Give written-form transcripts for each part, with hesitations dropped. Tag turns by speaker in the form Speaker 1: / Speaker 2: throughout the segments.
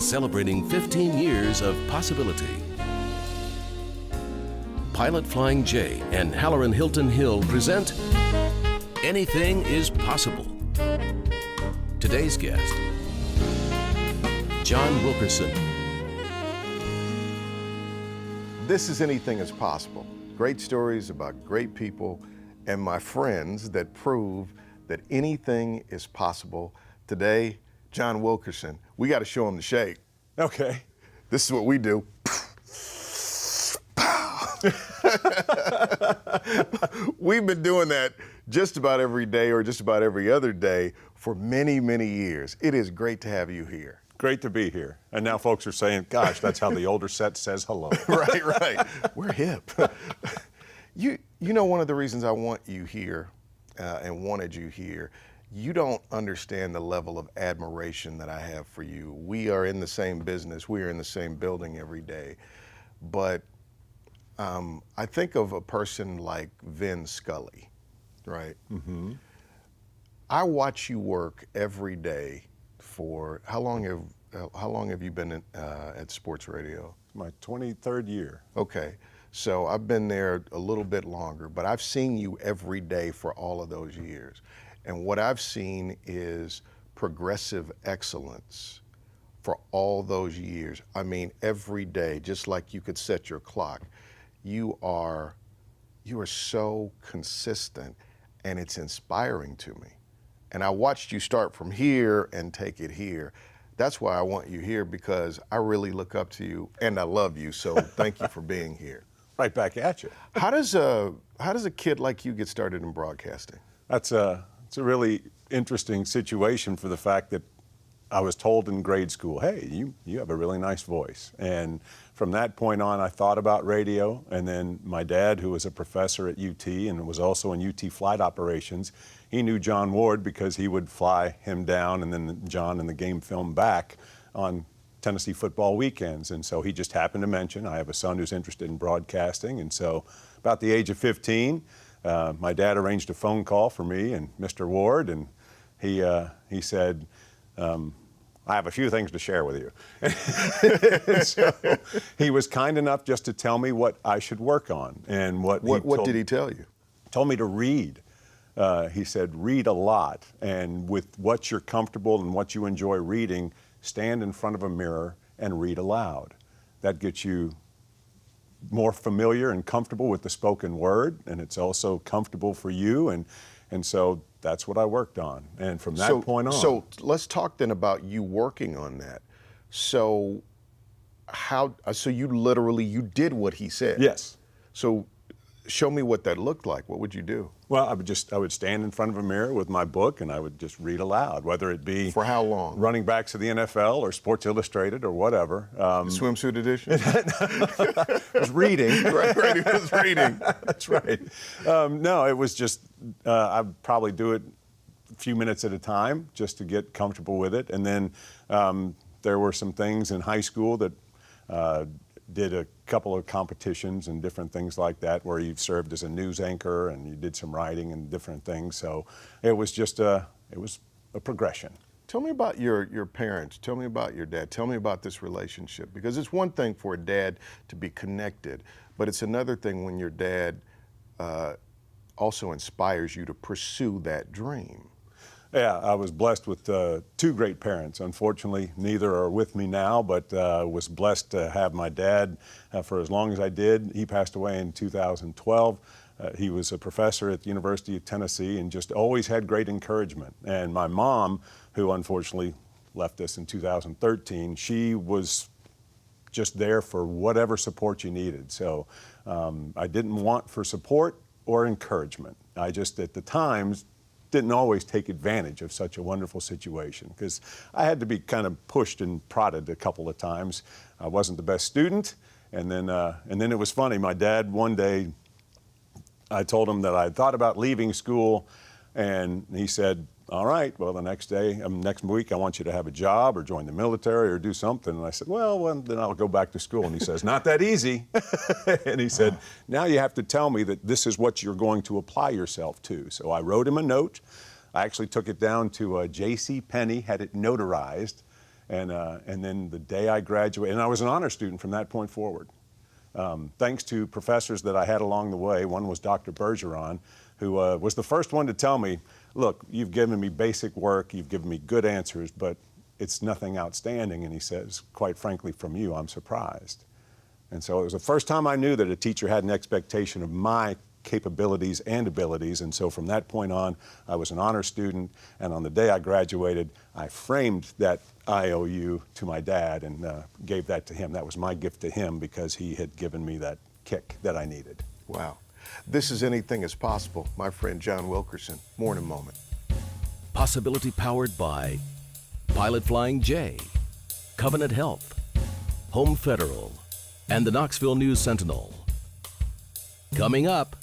Speaker 1: celebrating 15 years of possibility. Pilot Flying J and Halloran Hilton Hill present Anything is Possible. Today's guest, John Wilkerson.
Speaker 2: This is Anything is Possible. Great stories about great people and my friends that prove that anything is possible. Today, John Wilkerson. We got to show him the shake.
Speaker 3: Okay.
Speaker 2: This is what we do. We've been doing that just about every day or just about every other day for many, many years. It is great to have you here.
Speaker 3: Great to be here. And now folks are saying, gosh, that's how the older set says hello.
Speaker 2: Right. We're hip. You know, one of the reasons I want you here and wanted you here, you don't understand the level of admiration that I have for you. We are in the same business. We are in the same building every day. But I think of a person like Vin Scully, right? Mm-hmm. I watch you work every day for, how long have you been at sports radio?
Speaker 3: My 23rd year.
Speaker 2: Okay. So I've been there a little bit longer, but I've seen you every day for all of those years. And what I've seen is progressive excellence for all those years. I mean, every day, just like you could set your clock, you are so consistent, and it's inspiring to me. And I watched you start from here and take it here. That's why I want you here, because I really look up to you and I love you. So thank you for being here.
Speaker 3: Right back at you.
Speaker 2: How does a kid like you get started in broadcasting?
Speaker 3: It's a really interesting situation for the fact that I was told in grade school, hey, you have a really nice voice. And from that point on, I thought about radio. And then my dad, who was a professor at UT and was also in UT flight operations, he knew John Ward because he would fly him down and then John and the game film back on Tennessee football weekends. And so he just happened to mention, I have a son who's interested in broadcasting. And so about the age of 15, my dad arranged a phone call for me and Mr. Ward, and he said, I have a few things to share with you. So he was kind enough just to tell me what I should work on. And what
Speaker 2: did he tell you?
Speaker 3: Told me to read. He said, read a lot. And with what you're comfortable and what you enjoy reading, stand in front of a mirror and read aloud. That gets you more familiar and comfortable with the spoken word, and it's also comfortable for you. And so that's what I worked on. And from that point on.
Speaker 2: So let's talk then about you working on that. So you did what he said?
Speaker 3: Yes.
Speaker 2: So show me what that looked like. What would you do?
Speaker 3: Well, I would stand in front of a mirror with my book and I would just read aloud, whether it be
Speaker 2: for how long? Running
Speaker 3: backs of the NFL or Sports Illustrated or whatever.
Speaker 2: Swimsuit edition?
Speaker 3: It was reading.
Speaker 2: Right, it was reading.
Speaker 3: That's right. No, it was just, I'd probably do it a few minutes at a time just to get comfortable with it. And then there were some things in high school that did a couple of competitions and different things like that where you served as a news anchor and you did some writing and different things. So it was just it was a progression.
Speaker 2: Tell me about your parents. Tell me about your dad. Tell me about this relationship, because it's one thing for a dad to be connected, but it's another thing when your dad also inspires you to pursue that dream.
Speaker 3: Yeah, I was blessed with two great parents. Unfortunately, neither are with me now, but was blessed to have my dad for as long as I did. He passed away in 2012. He was a professor at the University of Tennessee and just always had great encouragement. And my mom, who unfortunately left us in 2013, she was just there for whatever support you needed. So I didn't want for support or encouragement. I just, at the times, didn't always take advantage of such a wonderful situation because I had to be kind of pushed and prodded a couple of times. I wasn't the best student, and then it was funny. My dad, one day, I told him that I thought about leaving school, and he said, all right, well, the next week, I want you to have a job or join the military or do something. And I said, well, then I'll go back to school. And he says, not that easy. And he said, now you have to tell me that this is what you're going to apply yourself to. So I wrote him a note. I actually took it down to J.C. Penney, had it notarized, And then the day I graduated, and I was an honor student from that point forward. Thanks to professors that I had along the way. One was Dr. Bergeron, who was the first one to tell me, look, you've given me basic work, you've given me good answers, but it's nothing outstanding. And he says, quite frankly, from you, I'm surprised. And so it was the first time I knew that a teacher had an expectation of my capabilities and abilities. And so from that point on, I was an honor student. And on the day I graduated, I framed that I.O.U. to my dad and gave that to him. That was my gift to him because he had given me that kick that I needed.
Speaker 2: Wow. This is Anything is Possible. My friend John Wilkerson. More in a moment.
Speaker 1: Possibility powered by Pilot Flying J, Covenant Health, Home Federal, and the Knoxville News Sentinel. Coming up.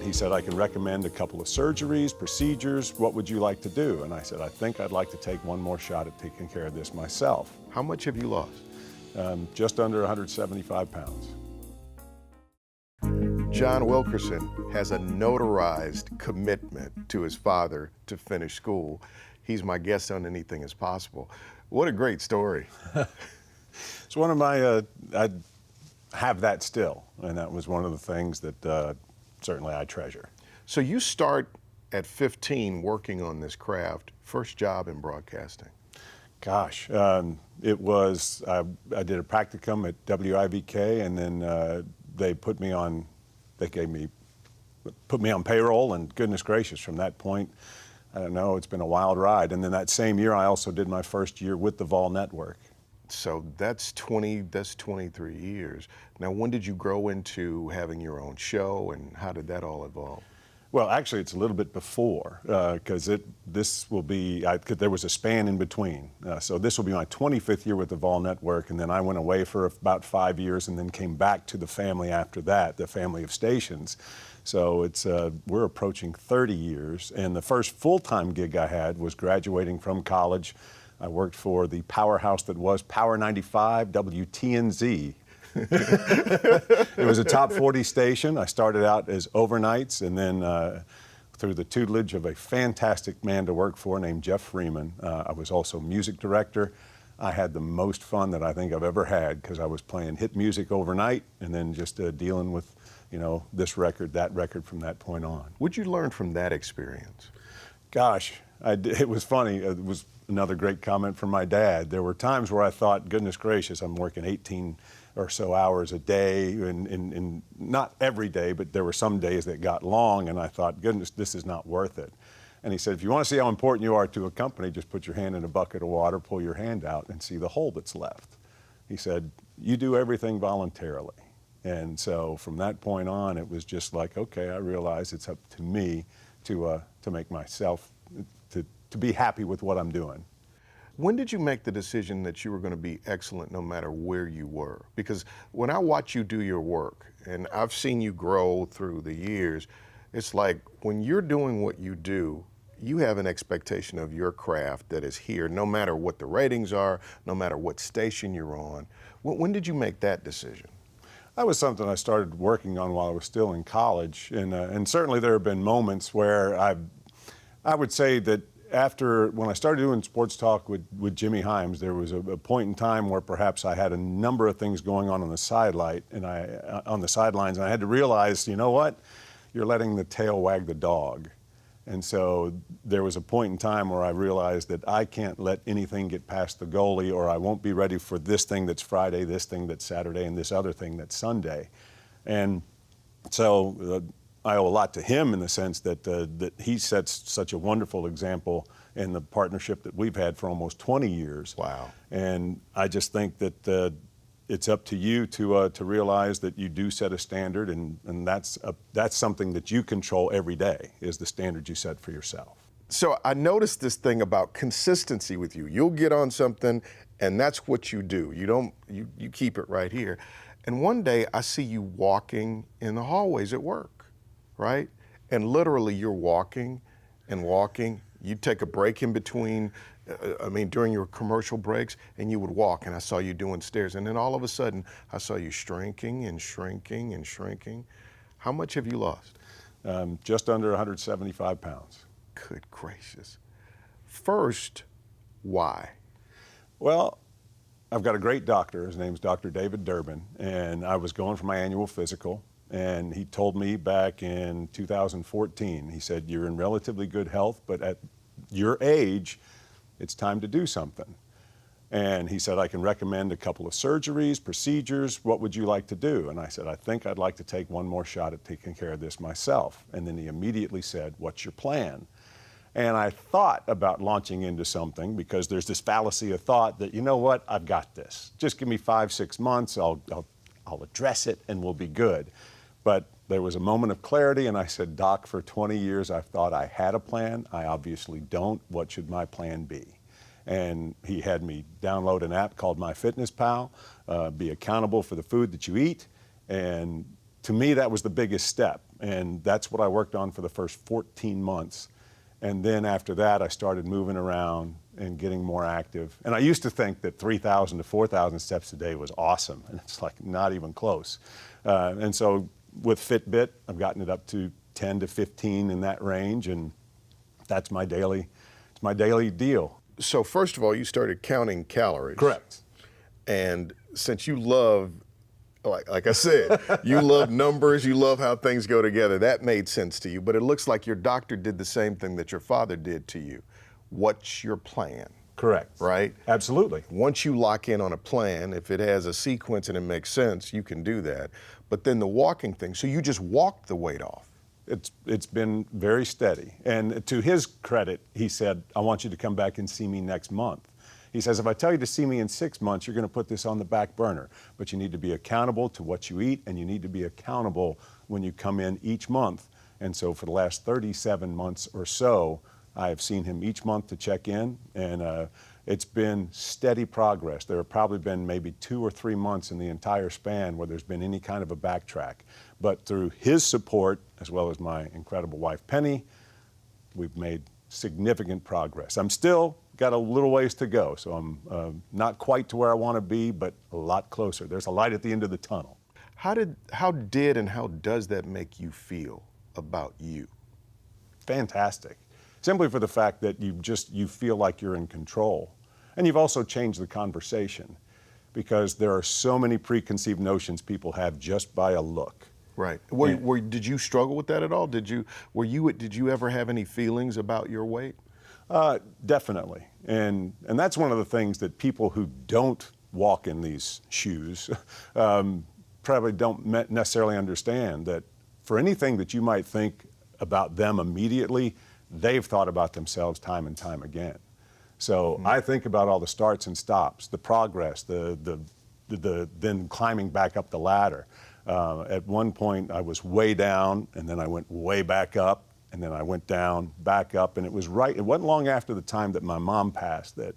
Speaker 3: He said, I can recommend a couple of surgeries, procedures. What would you like to do? And I said, I think I'd like to take one more shot at taking care of this myself.
Speaker 2: How much have you lost?
Speaker 3: Just under 175 pounds.
Speaker 2: John Wilkerson has a notarized commitment to his father to finish school. He's my guest on Anything is Possible. What a great story.
Speaker 3: It's one of my, I have that still, and that was one of the things that certainly I treasure.
Speaker 2: So you start at 15 working on this craft, first job in broadcasting.
Speaker 3: Gosh, it was, I did a practicum at WIVK, and then they put me on payroll, and goodness gracious, from that point, I don't know, it's been a wild ride. And then that same year, I also did my first year with the Vol Network.
Speaker 2: So that's 23 years. Now, when did you grow into having your own show, and how did that all evolve?
Speaker 3: Well, actually, it's a little bit before, because this will be, there was a span in between. So this will be my 25th year with the Vol Network, and then I went away for about 5 years and then came back to the family after that, the family of stations. So it's, we're approaching 30 years, and the first full-time gig I had was graduating from college. I worked for the powerhouse that was Power 95, WTNZ. It was a top 40 station. I started out as overnights, and then through the tutelage of a fantastic man to work for named Jeff Freeman, I was also music director. I had the most fun that I think I've ever had because I was playing hit music overnight and then just dealing with, you know, this record, that record from that point on.
Speaker 2: What'd you learn from that experience?
Speaker 3: Gosh, it was funny. It was another great comment from my dad. There were times where I thought, goodness gracious, I'm working 18 or so hours a day, and not every day, but there were some days that got long, and I thought, goodness, this is not worth it. And he said, if you want to see how important you are to a company, just put your hand in a bucket of water, pull your hand out, and see the hole that's left. He said, you do everything voluntarily. And so from that point on, it was just like, okay, I realize it's up to me to make myself, to be happy with what I'm doing.
Speaker 2: When did you make the decision that you were going to be excellent no matter where you were? Because when I watch you do your work, and I've seen you grow through the years, it's like when you're doing what you do, you have an expectation of your craft that is here, no matter what the ratings are, no matter what station you're on. When did you make that decision?
Speaker 3: That was something I started working on while I was still in college, and certainly there have been moments where I would say that when I started doing sports talk with Jimmy Himes, there was a point in time where perhaps I had a number of things going on the sidelines, and I had to realize, you know what, you're letting the tail wag the dog. And so there was a point in time where I realized that I can't let anything get past the goalie, or I won't be ready for this thing that's Friday, this thing that's Saturday, and this other thing that's Sunday. And so I owe a lot to him in the sense that he sets such a wonderful example in the partnership that we've had for almost 20 years.
Speaker 2: Wow.
Speaker 3: And I just think that it's up to you to realize that you do set a standard, and that's something that you control every day, is the standard you set for yourself.
Speaker 2: So I noticed this thing about consistency with you. You'll get on something, and that's what you do. You keep it right here. And one day I see you walking in the hallways at work, right? And literally you're walking and walking. You'd take a break in between, during your commercial breaks, and you would walk, and I saw you doing stairs. And then all of a sudden, I saw you shrinking and shrinking and shrinking. How much have you lost?
Speaker 3: Just under 175 pounds.
Speaker 2: Good gracious. First, why?
Speaker 3: Well, I've got a great doctor. His name's Dr. David Durbin, and I was going for my annual physical, and he told me back in 2014, he said, you're in relatively good health, but at your age, it's time to do something. And he said, I can recommend a couple of surgeries, procedures. What would you like to do? And I said, I think I'd like to take one more shot at taking care of this myself. And then he immediately said, what's your plan? And I thought about launching into something because there's this fallacy of thought that, you know what, I've got this. Just give me 5-6 months, I'll address it and we'll be good. But there was a moment of clarity and I said, Doc, for 20 years I've thought I had a plan. I obviously don't. What should my plan be? And he had me download an app called MyFitnessPal, be accountable for the food that you eat. And to me, that was the biggest step. And that's what I worked on for the first 14 months. And then after that, I started moving around and getting more active. And I used to think that 3,000 to 4,000 steps a day was awesome. And it's like not even close. And so with Fitbit, I've gotten it up to 10 to 15 in that range. And that's my daily deal.
Speaker 2: So first of all, you started counting calories.
Speaker 3: Correct.
Speaker 2: And since you love, like I said, you love numbers, you love how things go together, that made sense to you. But it looks like your doctor did the same thing that your father did to you. What's your plan?
Speaker 3: Correct.
Speaker 2: Right?
Speaker 3: Absolutely.
Speaker 2: Once you lock in on a plan, if it has a sequence and it makes sense, you can do that. But then the walking thing, so you just walked the weight off. It's been very steady. And to his credit, he said, I want you to come back and see me next month. He says, if I tell you to see me in 6 months, you're going to put this on the back burner. But you need to be accountable to what you eat, and you need to be accountable when you come in each month. And so for the last 37 months or so, I have seen him each month to check in, and it's been steady progress. There have probably been maybe 2 or 3 months in the entire span where there's been any kind of a backtrack. But through his support, as well as my incredible wife, Penny, we've made significant progress. I'm still got a little ways to go, so I'm not quite to where I want to be, but a lot closer. There's a light at the end of the tunnel. How did and how does that make you feel about you?
Speaker 3: Fantastic. Simply for the fact that you feel like you're in control. And you've also changed the conversation because there are so many preconceived notions people have just by a look.
Speaker 2: Right. Did you struggle with that at all? Did you ever have any feelings about your weight?
Speaker 3: Definitely. And that's one of the things that people who don't walk in these shoes probably don't necessarily understand, that for anything that you might think about them immediately, they've thought about themselves time and time again. So I think about all the starts and stops, the progress, the then climbing back up the ladder. At one point I was way down, and then I went way back up, and then I went down, back up, and it wasn't long after the time that my mom passed that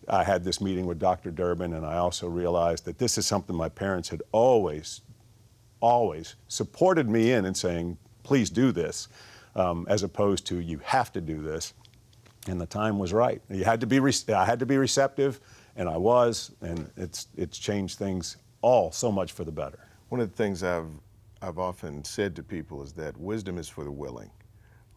Speaker 3: I had this meeting with Dr. Durbin, and I also realized that this is something my parents had always supported me in and saying, please do this, as opposed to you have to do this. And the time was right. I had to be receptive, and I was, and it's changed things all so much for the better.
Speaker 2: One of the things I've often said to people is that wisdom is for the willing.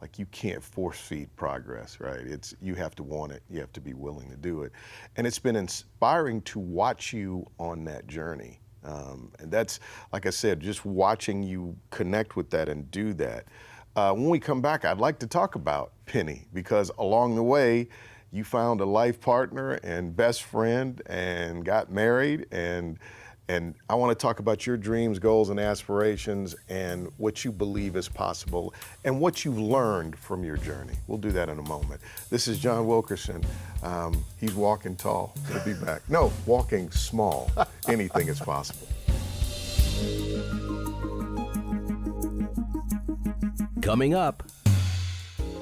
Speaker 2: Like, you can't force feed progress, right? You have to want it. You have to be willing to do it. And it's been inspiring to watch you on that journey. And that's, like I said, just watching you connect with that and do that. When we come back, I'd like to talk about Penny, because along the way, you found a life partner and best friend and got married, and I want to talk about your dreams, goals, and aspirations and what you believe is possible and what you've learned from your journey. We'll do that in a moment. This is John Wilkerson. He's walking tall. He'll be back. No, walking small. Anything is possible.
Speaker 1: Coming up.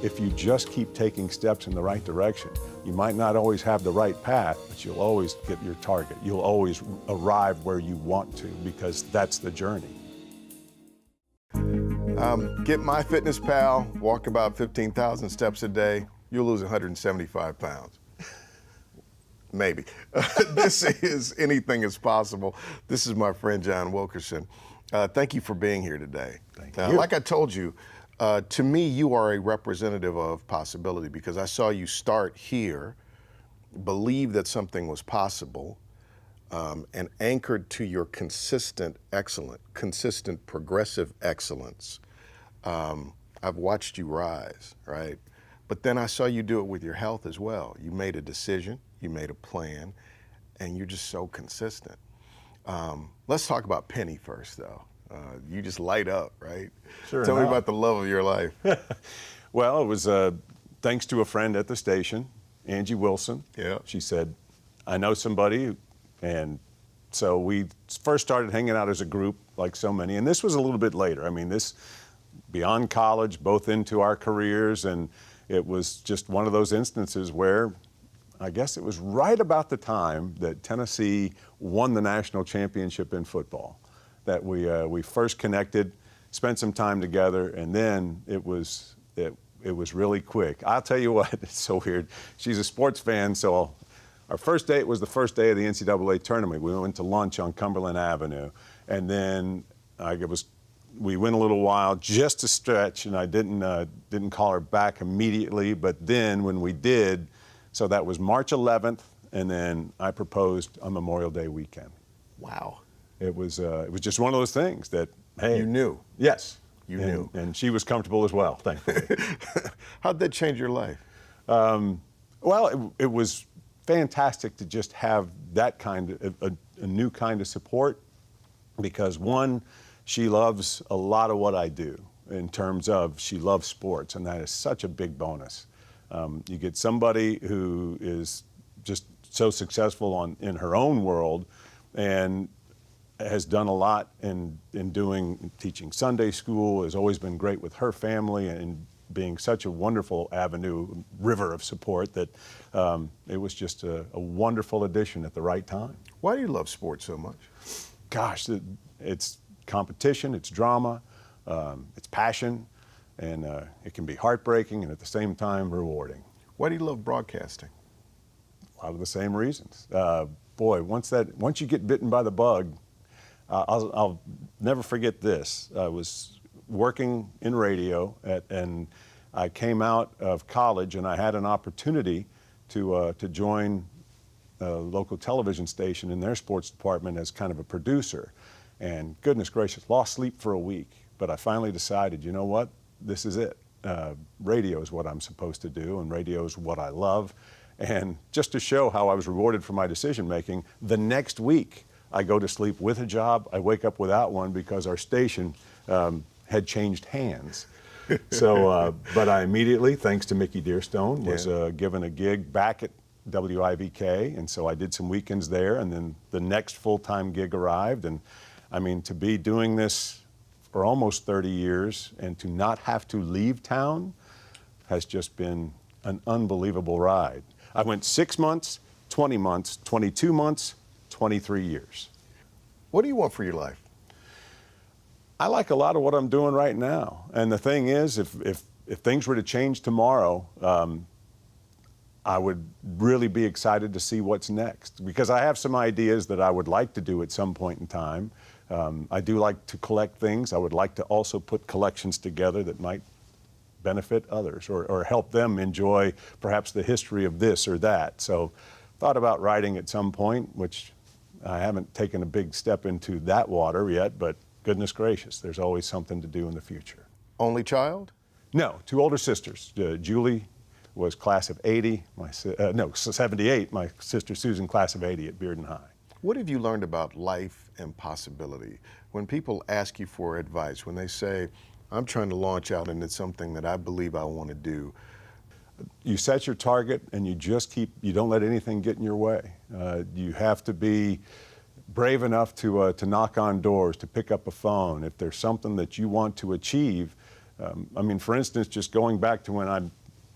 Speaker 3: If you just keep taking steps in the right direction, you might not always have the right path, but you'll always get your target. You'll always arrive where you want to, because that's the journey.
Speaker 2: Get MyFitnessPal, walk about 15,000 steps a day, you'll lose 175 pounds. Maybe. This is Anything is Possible. This is my friend John Wilkerson. Thank you for being here today.
Speaker 3: Thank you.
Speaker 2: Like I told you, to me, you are a representative of possibility, because I saw you start here believed that something was possible, and anchored to your consistent progressive excellence, I've watched you rise, right? But then I saw you do it with your health as well. You made a decision, you made a plan, and you're just so consistent. Let's talk about Penny first, though. You just light up, right?
Speaker 3: Sure.
Speaker 2: Tell me about the love of your life.
Speaker 3: Well, it was thanks to a friend at the station, Angie Wilson.
Speaker 2: Yeah.
Speaker 3: She said, I know somebody, and so we first started hanging out as a group, like so many, and this was a little bit later. I mean, this beyond college, both into our careers, and it was just one of those instances where I guess it was right about the time that Tennessee won the national championship in football that we first connected, spent some time together, and then it was really quick. I'll tell you what, it's so weird. She's a sports fan, so our first date was the first day of the NCAA tournament. We went to lunch on Cumberland Avenue, and then we went a little while just to stretch, and I didn't call her back immediately, but then when we did, so that was March 11th, and then I proposed on Memorial Day weekend.
Speaker 2: Wow.
Speaker 3: It was just one of those things that, hey.
Speaker 2: You knew.
Speaker 3: Yes.
Speaker 2: You knew.
Speaker 3: And she was comfortable as well, thankfully.
Speaker 2: How'd that change your life?
Speaker 3: Well, it was fantastic to just have that kind of, a new kind of support, because one, she loves a lot of what I do in terms of she loves sports, and that is such a big bonus. You get somebody who is just so successful in her own world and has done a lot in teaching Sunday school, has always been great with her family, and being such a wonderful river of support that it was just a wonderful addition at the right time.
Speaker 2: Why do you love sports so much?
Speaker 3: Gosh, it's competition, it's drama, it's passion, and it can be heartbreaking and at the same time rewarding.
Speaker 2: Why do you love broadcasting?
Speaker 3: A lot of the same reasons. Boy, once you get bitten by the bug, I'll never forget this. I was working in radio, and I came out of college, and I had an opportunity to join a local television station in their sports department as kind of a producer. And goodness gracious, lost sleep for a week. But I finally decided, you know what? This is it. Radio is what I'm supposed to do, and radio is what I love. And just to show how I was rewarded for my decision making, the next week I go to sleep with a job, I wake up without one because our station had changed hands. So, but I immediately, thanks to Mickey Dearstone, was given a gig back at WIVK, and so I did some weekends there, and then the next full-time gig arrived, and I mean, to be doing this for almost 30 years and to not have to leave town has just been an unbelievable ride. I went 6 months, 20 months, 22 months, 23 years.
Speaker 2: What do you want for your life?
Speaker 3: I like a lot of what I'm doing right now. And the thing is, if things were to change tomorrow, I would really be excited to see what's next, because I have some ideas that I would like to do at some point in time. I do like to collect things. I would like to also put collections together that might benefit others or help them enjoy perhaps the history of this or that. So thought about writing at some point, which I haven't taken a big step into that water yet, but goodness gracious, there's always something to do in the future.
Speaker 2: Only child?
Speaker 3: No, 2 older sisters. Julie was class of 80, 78. My sister Susan, class of 80 at Bearden High.
Speaker 2: What have you learned about life and possibility? When people ask you for advice, when they say, I'm trying to launch out into something that I believe I want to do.
Speaker 3: You set your target and you don't let anything get in your way. You have to be brave enough to knock on doors, to pick up a phone. If there's something that you want to achieve, I mean, for instance, just going back to when I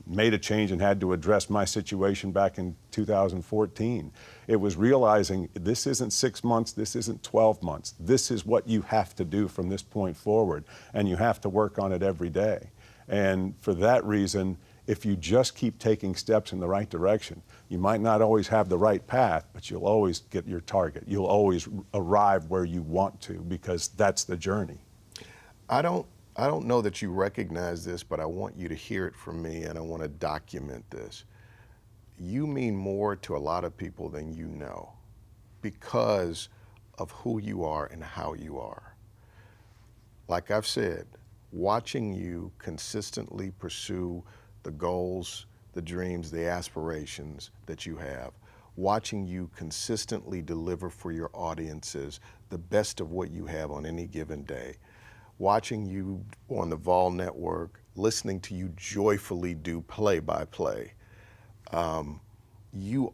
Speaker 3: made a change and had to address my situation back in 2014. It was realizing this isn't 6 months, this isn't 12 months. This is what you have to do from this point forward, and you have to work on it every day. And for that reason, if you just keep taking steps in the right direction, you might not always have the right path, but you'll always get your target. You'll always arrive where you want to, because that's the journey.
Speaker 2: I don't know that you recognize this, but I want you to hear it from me, and I want to document this. you mean more to a lot of people than you know because of who you are and how you are. Like I've said, watching you consistently pursue the goals, the dreams, the aspirations that you have, watching you consistently deliver for your audiences the best of what you have on any given day, watching you on the Vol Network, listening to you joyfully do play-by-play. You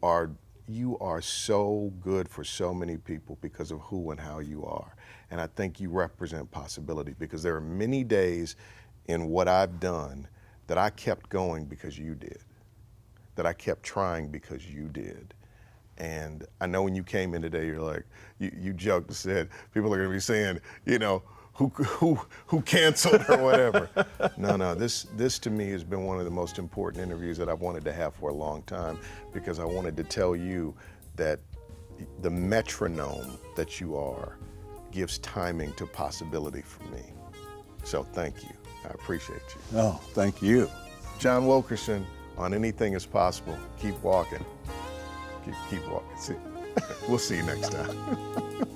Speaker 2: are so good for so many people because of who and how you are. And I think you represent possibility, because there are many days in what I've done that I kept going because you did, that I kept trying because you did. And I know when you came in today, you're like, you joked and said, people are gonna be saying, you know, who canceled or whatever. No, this to me has been one of the most important interviews that I've wanted to have for a long time, because I wanted to tell you that the metronome that you are gives timing to possibility for me. So thank you. I appreciate you.
Speaker 3: Oh, thank you.
Speaker 2: John Wilkerson on Anything is Possible. Keep walking. Keep walking. See, we'll see you next time.